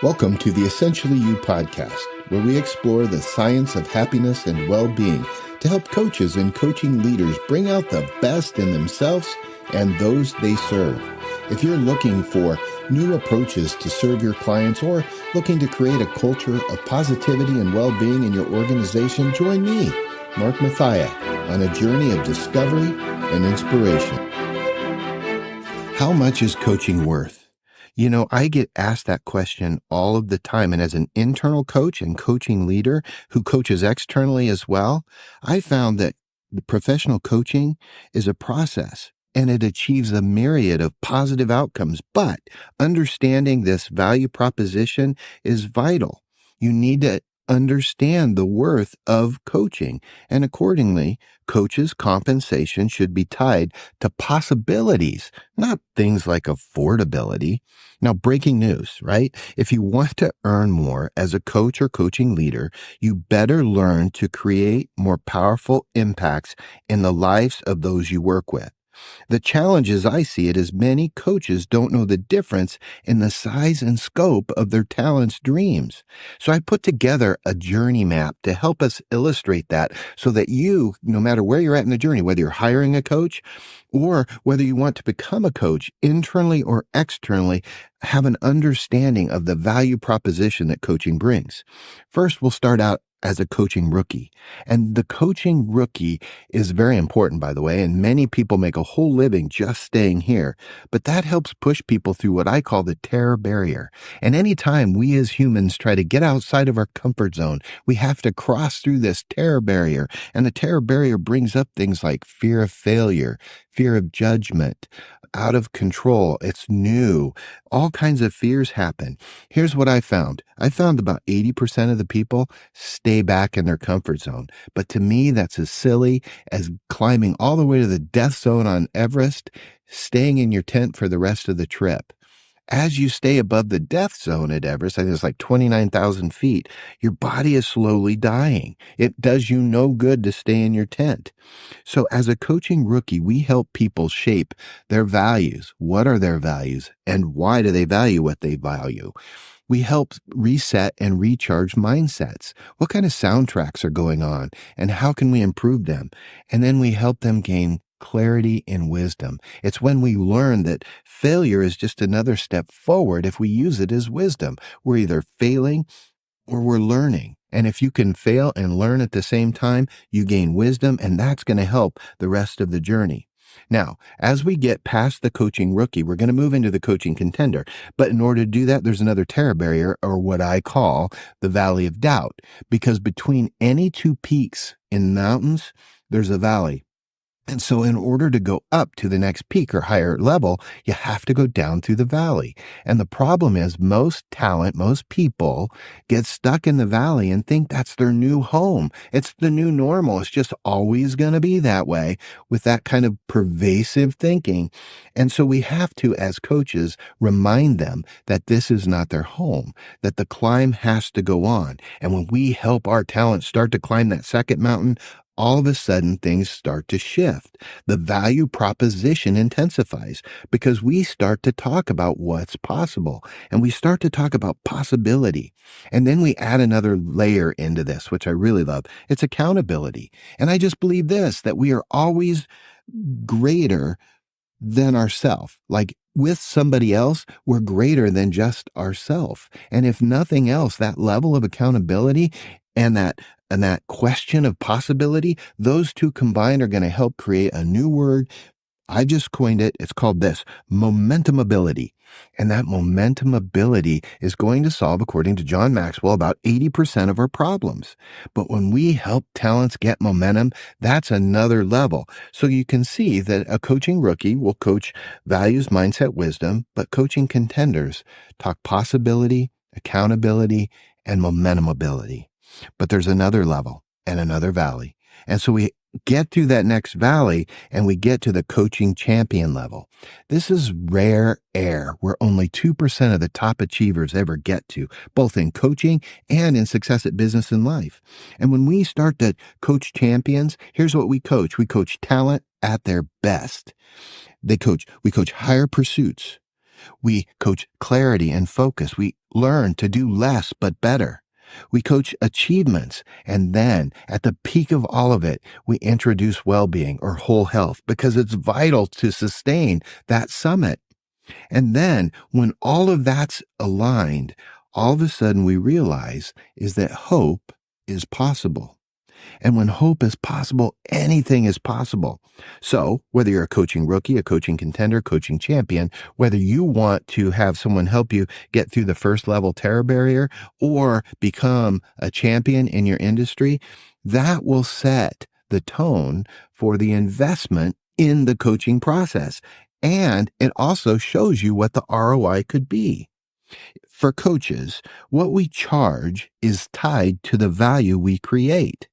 Welcome to the Essentially You podcast, where we explore the science of happiness and well-being to help coaches and coaching leaders bring out the best in themselves and those they serve. If you're looking for new approaches to serve your clients or looking to create a culture of positivity and well-being in your organization, join me, Mark Mathia, on a journey of discovery and inspiration. How much is coaching worth? You know, I get asked that question all of the time. And as an internal coach and coaching leader who coaches externally as well, I found that the professional coaching is a process and it achieves a myriad of positive outcomes. But understanding this value proposition is vital. You need to understand the worth of coaching. And accordingly, coaches' compensation should be tied to possibilities, not things like affordability. Now, breaking news, right? If you want to earn more as a coach or coaching leader, you better learn to create more powerful impacts in the lives of those you work with. The challenge as I see it is many coaches don't know the difference in the size and scope of their talents' dreams. So I put together a journey map to help us illustrate that so that you, no matter where you're at in the journey, whether you're hiring a coach or whether you want to become a coach internally or externally, have an understanding of the value proposition that coaching brings. First, we'll start out as a coaching rookie. And the coaching rookie is very important, by the way, and many people make a whole living just staying here. But that helps push people through what I call the terror barrier. And anytime we as humans try to get outside of our comfort zone, we have to cross through this terror barrier. And the terror barrier brings up things like fear of failure, fear of judgment, out of control. It's new. All kinds of fears happen. Here's what I found. I found about 80% of the people stay back in their comfort zone. But to me, that's as silly as climbing all the way to the death zone on Everest, staying in your tent for the rest of the trip. As you stay above the death zone at Everest, I think it's like 29,000 feet, your body is slowly dying. It does you no good to stay in your tent. So as a coaching rookie, we help people shape their values. What are their values and why do they value what they value? We help reset and recharge mindsets. What kind of soundtracks are going on and how can we improve them? And then we help them gain clarity and wisdom. It's when we learn that failure is just another step forward if we use it as wisdom. We're either failing or we're learning. And if you can fail and learn at the same time, you gain wisdom, and that's going to help the rest of the journey. Now, as we get past the coaching rookie, we're going to move into the coaching contender. But in order to do that, there's another terror barrier, or what I call the valley of doubt, because between any two peaks in mountains, there's a valley. And so in order to go up to the next peak or higher level, you have to go down through the valley. And the problem is most talent, most people get stuck in the valley and think that's their new home. It's the new normal. It's just always going to be that way with that kind of pervasive thinking. And so we have to, as coaches, remind them that this is not their home, that the climb has to go on. And when we help our talent start to climb that second mountain, all of a sudden things start to shift. The value proposition intensifies because we start to talk about what's possible and we start to talk about possibility. And then we add another layer into this, which I really love. It's accountability. And I just believe this, that we are always greater than ourselves. Like with somebody else, we're greater than just ourselves. And if nothing else, that level of accountability and that question of possibility, those two combined are going to help create a new word. I just coined it. It's called this, momentum ability. And that momentum ability is going to solve, according to John Maxwell, about 80% of our problems. But when we help talents get momentum, that's another level. So you can see that a coaching rookie will coach values, mindset, wisdom, but coaching contenders talk possibility, accountability, and momentum ability. But there's another level and another valley. And so we get to that next valley and we get to the coaching champion level. This is rare air where only 2% of the top achievers ever get to, both in coaching and in success at business and life. And when we start to coach champions, here's what we coach. We coach talent at their best. We coach higher pursuits. We coach clarity and focus. We learn to do less but better. We coach achievements, and then at the peak of all of it, we introduce well-being or whole health because it's vital to sustain that summit. And then when all of that's aligned, all of a sudden we realize is that hope is possible. And when hope is possible, anything is possible. So whether you're a coaching rookie, a coaching contender, coaching champion, whether you want to have someone help you get through the first level terror barrier or become a champion in your industry, that will set the tone for the investment in the coaching process. And it also shows you what the ROI could be. For coaches, what we charge is tied to the value we create.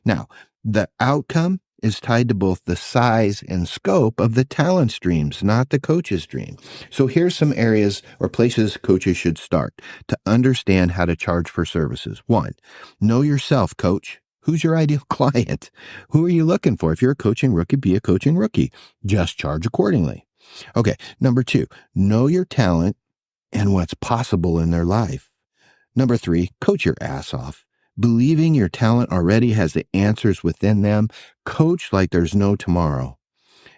Now, the outcome is tied to both the size and scope of the talent streams, not the coach's stream. So here's some areas or places coaches should start to understand how to charge for services. 1, know yourself, coach. Who's your ideal client? Who are you looking for? If you're a coaching rookie, be a coaching rookie. Just charge accordingly. Okay. Number 2, know your talent and what's possible in their life. Number 3, coach your ass off. Believing your talent already has the answers within them, coach like there's no tomorrow.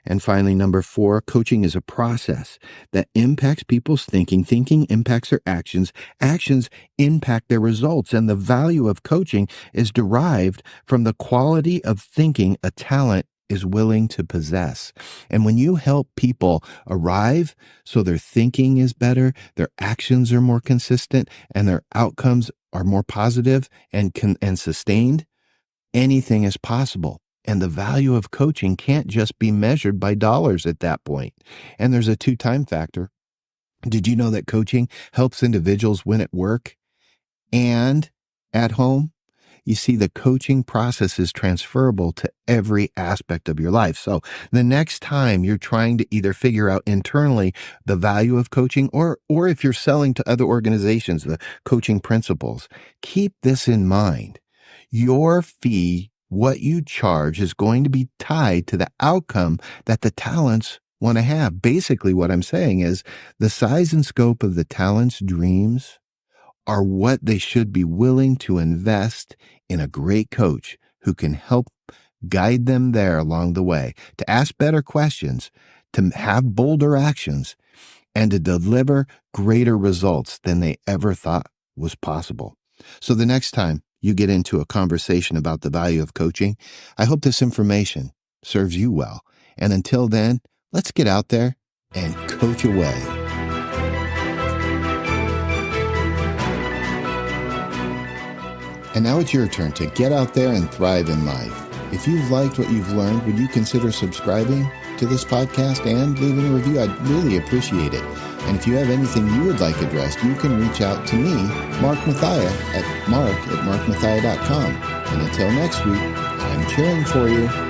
And finally, number 4, coaching is a process that impacts people's thinking. Thinking impacts their actions. Actions impact their results. And the value of coaching is derived from the quality of thinking a talent is willing to possess. And when you help people arrive so their thinking is better, their actions are more consistent, and their outcomes are more positive and sustained, anything is possible. And the value of coaching can't just be measured by dollars at that point. And there's a 2-time factor. Did you know that coaching helps individuals win at work and at home? You see, the coaching process is transferable to every aspect of your life. So the next time you're trying to either figure out internally the value of coaching or if you're selling to other organizations, the coaching principles, keep this in mind. Your fee, what you charge, is going to be tied to the outcome that the talents want to have. Basically, what I'm saying is the size and scope of the talent's dreams are what they should be willing to invest in a great coach who can help guide them there along the way, to ask better questions, to have bolder actions, and to deliver greater results than they ever thought was possible. So the next time you get into a conversation about the value of coaching, I hope this information serves you well. And until then, let's get out there and coach away. And now it's your turn to get out there and thrive in life. If you've liked what you've learned, would you consider subscribing to this podcast and leaving a review? I'd really appreciate it. And if you have anything you would like addressed, you can reach out to me, Mark Mathia, at mark@markmathia.com. And until next week, I'm cheering for you.